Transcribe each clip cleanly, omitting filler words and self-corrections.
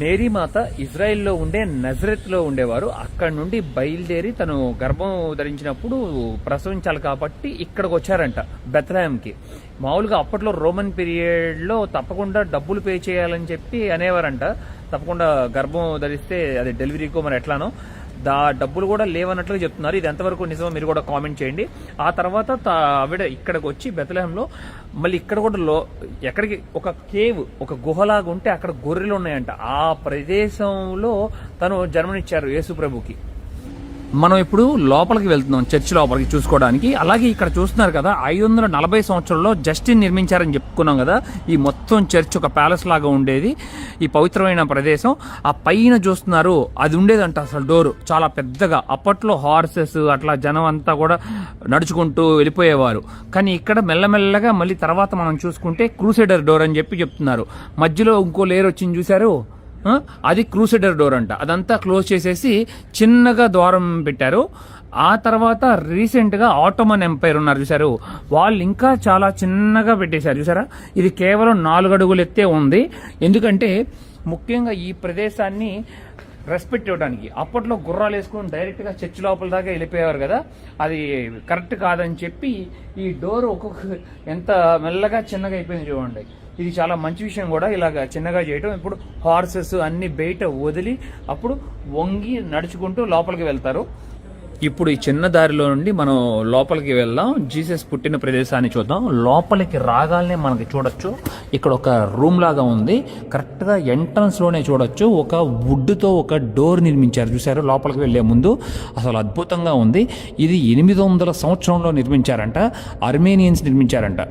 మేరీమాత ఇజ్రాయెల్లో ఉండే నజరెత్లో ఉండేవారు. అక్కడ నుండి బయలుదేరి తను గర్భం ధరించినప్పుడు ప్రసవించాలి కాబట్టి ఇక్కడికి వచ్చారంట, బెత్లెహేంకి. మామూలుగా అప్పట్లో రోమన్ పీరియడ్లో తప్పకుండా డబ్బులు పే చేయాలని చెప్పి అనేవారంట. తప్పకుండా గర్భం ధరిస్తే అది డెలివరీకో మరి ఎట్లానో డబ్బులు కూడా లేవన్నట్లుగా చెప్తున్నారు. ఇది ఎంతవరకు నిజమో మీరు కూడా కామెంట్ చేయండి. ఆ తర్వాత ఆవిడ ఇక్కడికి వచ్చి బెత్లెహేంలో మళ్ళీ ఇక్కడ కూడా ఎక్కడికి ఒక కేవ్, ఒక గుహలాగా ఉంటే అక్కడ గొర్రెలు ఉన్నాయంట. ఆ ప్రదేశంలో తను జన్మనిచ్చారు యేసు ప్రభుకి. మనం ఇప్పుడు లోపలికి వెళ్తున్నాం, చర్చ్ లోపలికి చూసుకోవడానికి. అలాగే ఇక్కడ చూస్తున్నారు కదా, 540 సంవత్సరంలో జస్టిన్ నిర్మించారని చెప్పుకున్నాం కదా. ఈ మొత్తం చర్చ్ ఒక ప్యాలెస్ లాగా ఉండేది, ఈ పవిత్రమైన ప్రదేశం. ఆ పైన చూస్తున్నారు, అది ఉండేదంట అసలు డోరు చాలా పెద్దగా. అప్పట్లో హార్సెస్ అట్లా జనం అంతా కూడా నడుచుకుంటూ వెళ్ళిపోయేవారు. కానీ ఇక్కడ మెల్లమెల్లగా మళ్ళీ తర్వాత మనం చూసుకుంటే క్రూసైడర్ డోర్ అని చెప్పి చెప్తున్నారు. మధ్యలో ఇంకో లేయర్ వచ్చింది చూశారు, అది క్రూసైడర్ డోర్ అంట. అదంతా క్లోజ్ చేసేసి చిన్నగా ద్వారం పెట్టారు. ఆ తర్వాత రీసెంట్గా ఆటోమన్ ఎంపైర్ ఉన్నారు చూసారు, వాళ్ళు ఇంకా చాలా చిన్నగా పెట్టేశారు చూసారా. ఇది కేవలం 4 అడుగులు ఎత్తే ఉంది. ఎందుకంటే ముఖ్యంగా ఈ ప్రదేశాన్ని రెస్పెక్ట్ ఇవ్వడానికి. అప్పట్లో గుర్రాలు వేసుకొని డైరెక్ట్గా చర్చ్ లోపల దాకా వెళ్ళిపోయేవారు కదా, అది కరెక్ట్ కాదని చెప్పి ఈ డోర్ ఒక్కొక్క ఎంత మెల్లగా చిన్నగా అయిపోయింది చూడండి. ఇది చాలా మంచి విషయం కూడా, ఇలాగ చిన్నగా చేయటం. ఇప్పుడు హార్సెస్ అన్ని బయట వదిలి అప్పుడు వంగి నడుచుకుంటూ లోపలికి వెళ్తారు. ఇప్పుడు ఈ చిన్న దారిలో నుండి మనం లోపలికి వెళ్దాం, జీసస్ పుట్టిన ప్రదేశాన్ని చూద్దాం. లోపలికి రాగానే మనకి చూడొచ్చు, ఇక్కడ ఒక రూమ్ లాగా ఉంది. కరెక్ట్గా ఎంట్రన్స్ లోనే చూడొచ్చు, ఒక వుడ్తో ఒక డోర్ నిర్మించారు చూసారు లోపలికి వెళ్లే ముందు. అసలు అద్భుతంగా ఉంది. ఇది 800 సంవత్సరంలో నిర్మించారంట, అర్మేనియన్స్ నిర్మించారంట.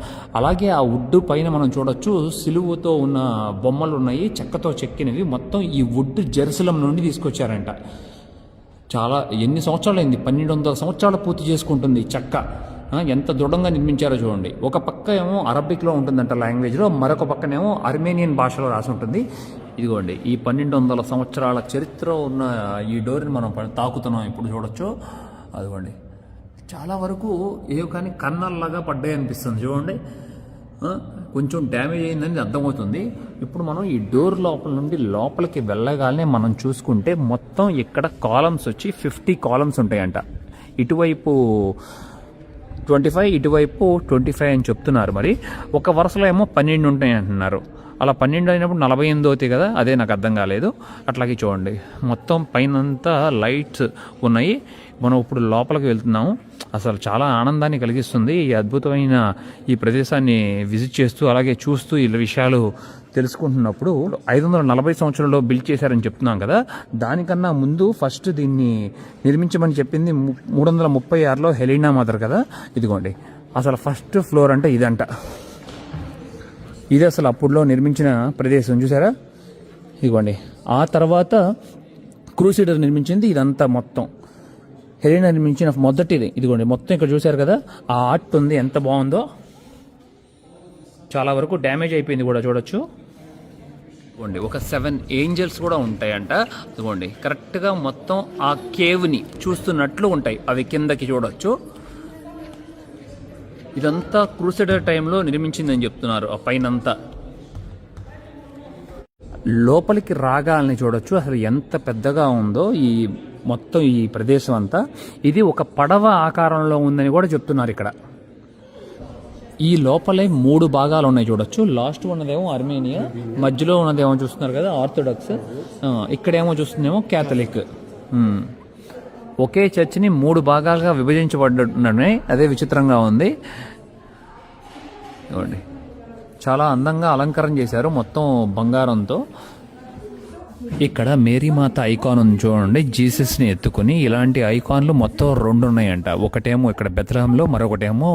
అలాగే ఆ వుడ్ పైన మనం చూడొచ్చు, సిలువతో ఉన్న బొమ్మలు ఉన్నాయి, చెక్కతో చెక్కినవి. మొత్తం ఈ వుడ్ జెరూసలేం నుండి తీసుకొచ్చారంట. చాలా ఎన్ని సంవత్సరాలు అయింది, 1200 సంవత్సరాలు పూర్తి చేసుకుంటుంది చెక్క. ఎంత దృఢంగా నిర్మించారో చూడండి. ఒక పక్క ఏమో అరబిక్లో ఉంటుందంట లాంగ్వేజ్లో, మరొక పక్కనేమో అర్మేనియన్ భాషలో రాసి ఉంటుంది. ఇదిగోండి, ఈ 1200 సంవత్సరాల చరిత్ర ఉన్న ఈ డోర్ని మనం తాకుతున్నాం ఇప్పుడు చూడొచ్చు. అదిగోండి, చాలా వరకు ఏవో కానీ కన్నల్లాగా పడ్డాయి అనిపిస్తుంది చూడండి. కొంచెం డ్యామేజ్ అయిందని అర్థమవుతుంది. ఇప్పుడు మనం ఈ డోర్ లోపల నుండి లోపలికి వెళ్ళగానే మనం చూసుకుంటే మొత్తం ఇక్కడ కాలమ్స్ వచ్చి 50 కాలమ్స్ ఉంటాయంట. ఇటువైపు 25, ఇటువైపు 25 అని చెప్తున్నారు. మరి ఒక వరుసలో ఏమో 12 ఉంటాయి అంటున్నారు. అలా 12 అయినప్పుడు 48 అవుతాయి కదా, అదే నాకు అర్థం కాలేదు. అట్లాగే చూడండి, మొత్తం పైనంతా లైట్స్ ఉన్నాయి. మనం ఇప్పుడు లోపలికి వెళ్తున్నాము. అసలు చాలా ఆనందాన్ని కలిగిస్తుంది ఈ అద్భుతమైన ఈ ప్రదేశాన్ని విజిట్ చేస్తూ, అలాగే చూస్తూ ఈ విషయాలు తెలుసుకుంటున్నప్పుడు. 540 సంవత్సరంలో బిల్డ్ చేశారని చెప్తున్నాం కదా, దానికన్నా ముందు ఫస్ట్ దీన్ని నిర్మించమని చెప్పింది 336లో హెలీనా మదర్ కదా. ఇదిగోండి, అసలు ఫస్ట్ ఫ్లోర్ అంటే ఇదంట. ఇది అసలు అప్పుడులో నిర్మించిన ప్రదేశం చూసారా. ఇదిగోండి, ఆ తర్వాత క్రూసైడర్ నిర్మించింది ఇదంతా. మొత్తం హెలీనా నిర్మించిన మొదటిది. ఇదిగోండి, మొత్తం ఇక్కడ చూసారు కదా, ఆ ఆర్ట్ ఉంది, ఎంత బాగుందో. చాలా వరకు డ్యామేజ్ అయిపోయింది కూడా చూడొచ్చు. ఇదిగోండి, ఒక 7 ఏంజల్స్ కూడా ఉంటాయంట. ఇదిగోండి, కరెక్ట్గా మొత్తం ఆ కేవ్ని చూస్తున్నట్లు ఉంటాయి అవి, కిందకి చూడొచ్చు. ఇదంతా క్రూసైడర్ టైంలో నిర్మించిందని చెప్తున్నారు. ఆ పైనంతా లోపలికి రాగాలని చూడొచ్చు, అసలు ఎంత పెద్దగా ఉందో ఈ మొత్తం ఈ ప్రదేశం అంతా. ఇది ఒక పడవ ఆకారంలో ఉందని కూడా చెప్తున్నారు ఇక్కడ. ఈ లోపలే 3 భాగాలు ఉన్నాయి చూడొచ్చు. లాస్ట్ ఉన్నదేమో అర్మేనియా, మధ్యలో ఉన్నదేమో చూస్తున్నారు కదా ఆర్థోడాక్స్, ఇక్కడేమో చూస్తుందేమో క్యాథలిక్. ఒకే చర్చిని 3 భాగాలుగా విభజించబడ్డాయి, అదే విచిత్రంగా ఉంది. ఇవ్వండి, చాలా అందంగా అలంకరణ చేశారు మొత్తం బంగారంతో. ఇక్కడ మేరీమాత ఐకాన్ ఉంది చూడండి, జీసస్ని ఎత్తుకుని. ఇలాంటి ఐకాన్లు మొత్తం 2 ఉన్నాయంట. ఒకటేమో ఇక్కడ బెత్లెహేంలో, మరొకటేమో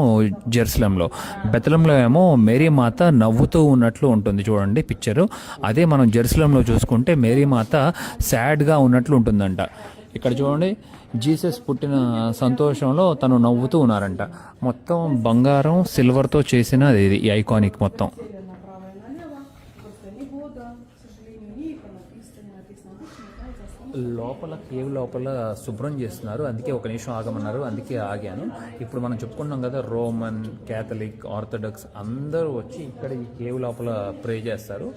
జెరూసలేంలో. బెత్లెహేంలో ఏమో మేరీమాత నవ్వుతూ ఉన్నట్లు ఉంటుంది చూడండి పిక్చరు. అదే మనం జెరూసలేంలో చూసుకుంటే మేరీమాత సాడ్గా ఉన్నట్లు ఉంటుందంట. ఇక్కడ చూడండి, జీసస్ పుట్టిన సంతోషంలో తను నవ్వుతూ ఉన్నారంట. మొత్తం బంగారం సిల్వర్తో చేసిన ఇది ఈ ఐకానిక్ మొత్తం. లోపల కేవ్ లోపల శుభ్రం చేస్తున్నారు, అందుకే ఒక నిమిషం ఆగమన్నారు, అందుకే ఆగాను. ఇప్పుడు మనం చెప్పుకున్నాం కదా, రోమన్, క్యాథలిక్, ఆర్థడాక్స్ అందరూ వచ్చి ఇక్కడ ఈ కేవ్ లోపల ప్రే చేస్తారు.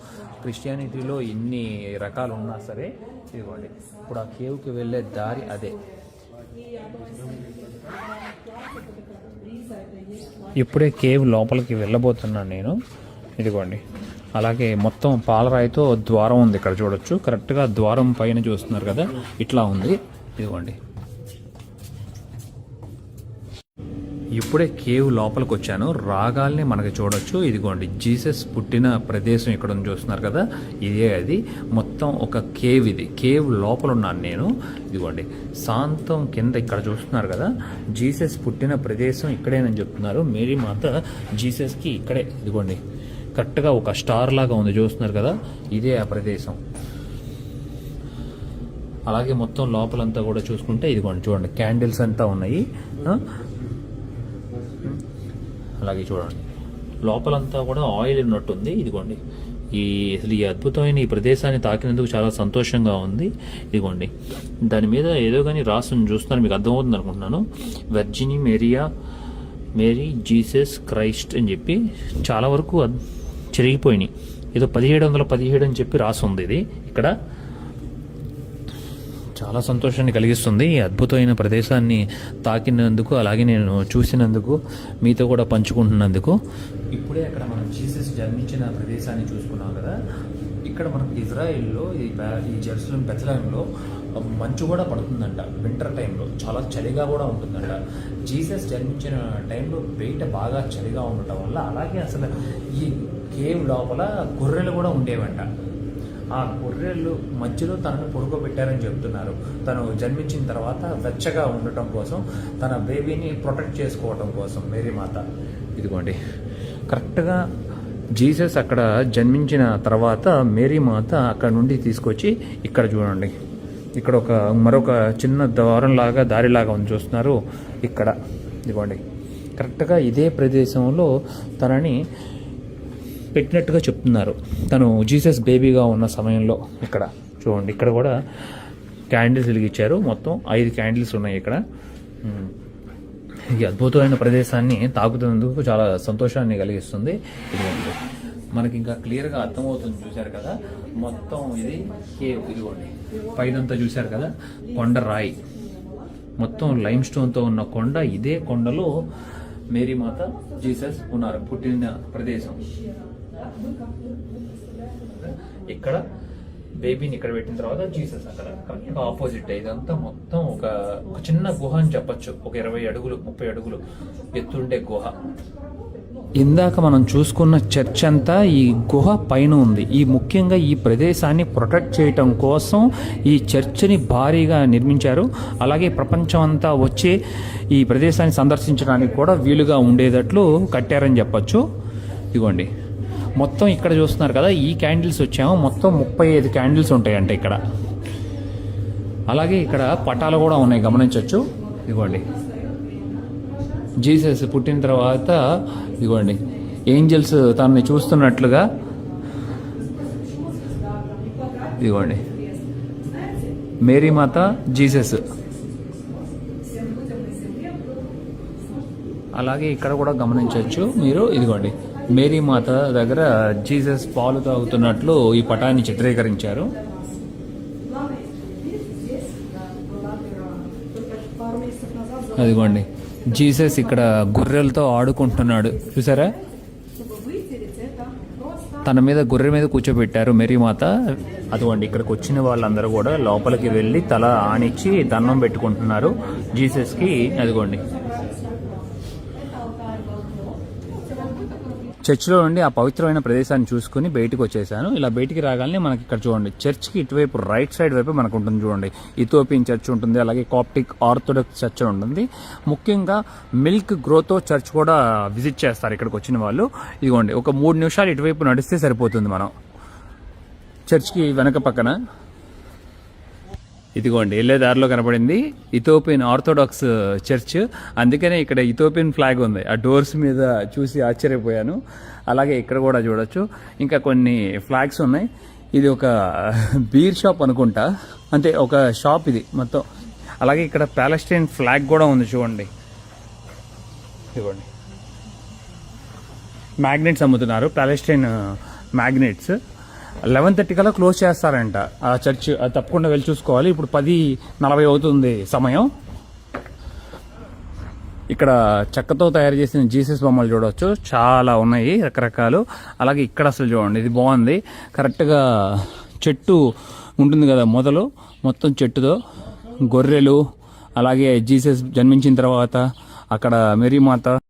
క్రిస్టియానిటీలో ఎన్ని రకాలు ఉన్నా సరే ఇదిగోండి, ఇప్పుడు ఆ కేవ్కి వెళ్ళే దారి అదే. ఇప్పుడే కేవ్ లోపలికి వెళ్ళబోతున్నాను నేను. ఇదిగోండి, అలాగే మొత్తం పాలరాయితో ద్వారం ఉంది, ఇక్కడ చూడొచ్చు. కరెక్ట్గా ద్వారం పైన చూస్తున్నారు కదా, ఇట్లా ఉంది. ఇదిగోండి, ఇప్పుడే కేవ్ లోపలికి వచ్చాను. రాగాల్ని మనకి చూడొచ్చు. ఇదిగోండి, జీసస్ పుట్టిన ప్రదేశం ఇక్కడ ఉంది, చూస్తున్నారు కదా, ఇదే అది. మొత్తం ఒక కేవ్, ఇది కేవ్ లోపల ఉన్నాను నేను. ఇదిగోండి, శాంతం కింద ఇక్కడ చూస్తున్నారు కదా, జీసస్ పుట్టిన ప్రదేశం ఇక్కడేనని చెప్తున్నారు. మేరీ మాత జీసస్కి ఇక్కడే, ఇదిగోండి కరెక్ట్గా ఒక స్టార్ లాగా ఉంది, చూస్తున్నారు కదా, ఇదే ఆ ప్రదేశం. అలాగే మొత్తం లోపలంతా కూడా చూసుకుంటే ఇదిగోండి, చూడండి క్యాండిల్స్ అంతా ఉన్నాయి. అలాగే చూడండి, లోపలంతా కూడా ఆయిల్ ఉన్నట్టుంది. ఇదిగోండి, అసలు ఈ అద్భుతమైన ఈ ప్రదేశాన్ని తాకినందుకు చాలా సంతోషంగా ఉంది. ఇదిగోండి, దాని మీద ఏదో కానీ రాసుని చూస్తున్నారు, మీకు అర్థమవుతుంది అనుకుంటున్నాను. వర్జిని మేరీ జీసస్ క్రైస్ట్ అని చెప్పి చాలా వరకు చెరిగిపోయినాయి. ఏదో 1717 అని చెప్పి రాసి ఉంది. ఇది ఇక్కడ చాలా సంతోషాన్ని కలిగిస్తుంది. ఈ అద్భుతమైన ప్రదేశాన్ని తాకినందుకు, అలాగే నేను చూసినందుకు, మీతో కూడా పంచుకుంటున్నందుకు. ఇప్పుడే అక్కడ మనం జీసస్ జన్మించిన ప్రదేశాన్ని చూసుకున్నాం కదా. ఇక్కడ మనకు ఇజ్రాయిల్లో ఈ జెరూసలేం బెత్లెహేంలో మంచు కూడా పడుతుందంట. వింటర్ టైంలో చాలా చలిగా కూడా ఉంటుందంట. జీసస్ జన్మించిన టైంలో బయట బాగా చలిగా ఉండటం వల్ల, అలాగే అసలు ఈ కేవ్ లోపల గొర్రెలు కూడా ఉండేవంట. ఆ గొర్రెలు మధ్యలో తనను పడుకోబెట్టారని చెప్తున్నారు. తను జన్మించిన తర్వాత వెచ్చగా ఉండటం కోసం, తన బేబీని ప్రొటెక్ట్ చేసుకోవటం కోసం మేరీ మాత. ఇదిగోండి, కరెక్ట్గా జీసస్ అక్కడ జన్మించిన తర్వాత మేరీ మాత అక్కడ నుండి తీసుకొచ్చి ఇక్కడ చూడండి, ఇక్కడ మరొక చిన్న దారిలాగా ఉంది, చూస్తున్నారు ఇక్కడ. ఇదిగోండి, కరెక్ట్గా ఇదే ప్రదేశంలో తనని పెట్టినట్టుగా చెప్తున్నారు. తను జీసస్ బేబీగా ఉన్న సమయంలో ఇక్కడ చూడండి, ఇక్కడ కూడా క్యాండిల్స్ వెలిగించారు. మొత్తం 5 క్యాండిల్స్ ఉన్నాయి ఇక్కడ. ఈ అద్భుతమైన ప్రదేశాన్ని తాకుతున్నందుకు చాలా సంతోషాన్ని కలిగిస్తుంది. ఇదిగోండి, మనకి ఇంకా క్లియర్గా అర్థమవుతుంది, చూశారు కదా, మొత్తం ఇది కేవ్. ఇదిగోండి, పైనంతా చూశారు కదా, కొండ రాయి, మొత్తం లైమ్ స్టోన్తో ఉన్న కొండ. ఇదే కొండలో మేరీ మాత జీసస్ ఉన్నారు, పుట్టిన ప్రదేశం. ఇక్కడ బేబీని ఇక్కడ పెట్టిన తర్వాత జీసస్ అక్కడ కరెక్ట్గా ఆపోజిట్. ఇదంతా మొత్తం ఒక చిన్న గుహ అని చెప్పొచ్చు. ఒక 20 అడుగులు 30 అడుగులు ఎత్తుండే గుహ. ఇందాక మనం చూసుకున్న చర్చ్ అంతా ఈ గుహ పైన ఉంది. ముఖ్యంగా ఈ ప్రదేశాన్ని ప్రొటెక్ట్ చేయటం కోసం ఈ చర్చ్ని భారీగా నిర్మించారు. అలాగే ప్రపంచం అంతా వచ్చి ఈ ప్రదేశాన్ని సందర్శించడానికి కూడా వీలుగా ఉండేటట్లు కట్టారని చెప్పొచ్చు. ఇదిగోండి, మొత్తం ఇక్కడ చూస్తున్నారు కదా, ఈ క్యాండిల్స్ వచ్చాము. మొత్తం 35 క్యాండిల్స్ ఉంటాయంట ఇక్కడ. అలాగే ఇక్కడ పటాలు కూడా ఉన్నాయి, గమనించవచ్చు. ఇదిగోండి, జీసస్ పుట్టిన తర్వాత ఇదిగోండి ఏంజల్స్ తనని చూస్తున్నట్లుగా. ఇదిగోండి, మేరీ మాత, జీసస్. అలాగే ఇక్కడ కూడా గమనించవచ్చు మీరు. ఇదిగోండి, మేరీ మాత దగ్గర జీసస్ పాలు తాగుతున్నట్లు ఈ పటాన్ని చిత్రీకరించారు. అదిగోండి, జీసస్ ఇక్కడ గొర్రెలతో ఆడుకుంటున్నాడు, చూసారా. తన మీద గొర్రె మీద కూర్చోబెట్టారు మేరీ మాత. అదిగోండి, ఇక్కడికి వచ్చిన వాళ్ళందరూ కూడా లోపలికి వెళ్ళి తల ఆనిచ్చి దండం పెట్టుకుంటున్నారు జీసస్కి. అదిగోండి, చర్చ్లో నుండి ఆ పవిత్రమైన ప్రదేశాన్ని చూసుకుని బయటకు వచ్చేసాను. ఇలా బయటికి రాగానే మనకి ఇక్కడ చూడండి, చర్చ్కి ఇటువైపు రైట్ సైడ్ వైపు మనకు ఉంటుంది చూడండి, ఇథియోపియన్ చర్చ్ ఉంటుంది, అలాగే కాప్టిక్ ఆర్థోడాక్స్ చర్చ్ ఉంటుంది. ముఖ్యంగా మిల్క్ గ్రోతో చర్చ్ కూడా విజిట్ చేస్తారు ఇక్కడికి వచ్చిన వాళ్ళు. ఇదిగోండి, ఒక 3 నిమిషాలు ఇటువైపు నడిస్తే సరిపోతుంది మనం చర్చ్కి వెనక పక్కన. ఇదిగోండి, వెళ్ళే దారిలో కనపడింది ఇథియోపియన్ ఆర్థోడాక్స్ చర్చ్. అందుకనే ఇక్కడ ఇథియోపియన్ ఫ్లాగ్ ఉంది ఆ డోర్స్ మీద, చూసి ఆశ్చర్యపోయాను. అలాగే ఇక్కడ కూడా చూడొచ్చు, ఇంకా కొన్ని ఫ్లాగ్స్ ఉన్నాయి. ఇది ఒక బీర్ షాప్ అనుకుంటా, అంటే ఒక షాప్ ఇది మొత్తం. అలాగే ఇక్కడ ప్యాలెస్టైన్ ఫ్లాగ్ కూడా ఉంది చూడండి. ఇదిగోండి, మ్యాగ్నెట్స్ అమ్ముతున్నారు, ప్యాలెస్టైన్ మ్యాగ్నెట్స్. 11:30 కల్లా క్లోజ్ చేస్తారంట ఆ చర్చ్. అది తప్పకుండా వెళ్ళి చూసుకోవాలి. ఇప్పుడు 10:40 అవుతుంది సమయం. ఇక్కడ చెక్కతో తయారు చేసిన జీసస్ బొమ్మలు చూడవచ్చు, చాలా ఉన్నాయి రకరకాలు. అలాగే ఇక్కడ అసలు చూడండి, ఇది బాగుంది. కరెక్ట్గా చెట్టు ఉంటుంది కదా మొదలు, మొత్తం చెట్టుతో గొర్రెలు, అలాగే జీసస్ జన్మించిన తర్వాత అక్కడ మేరీమాత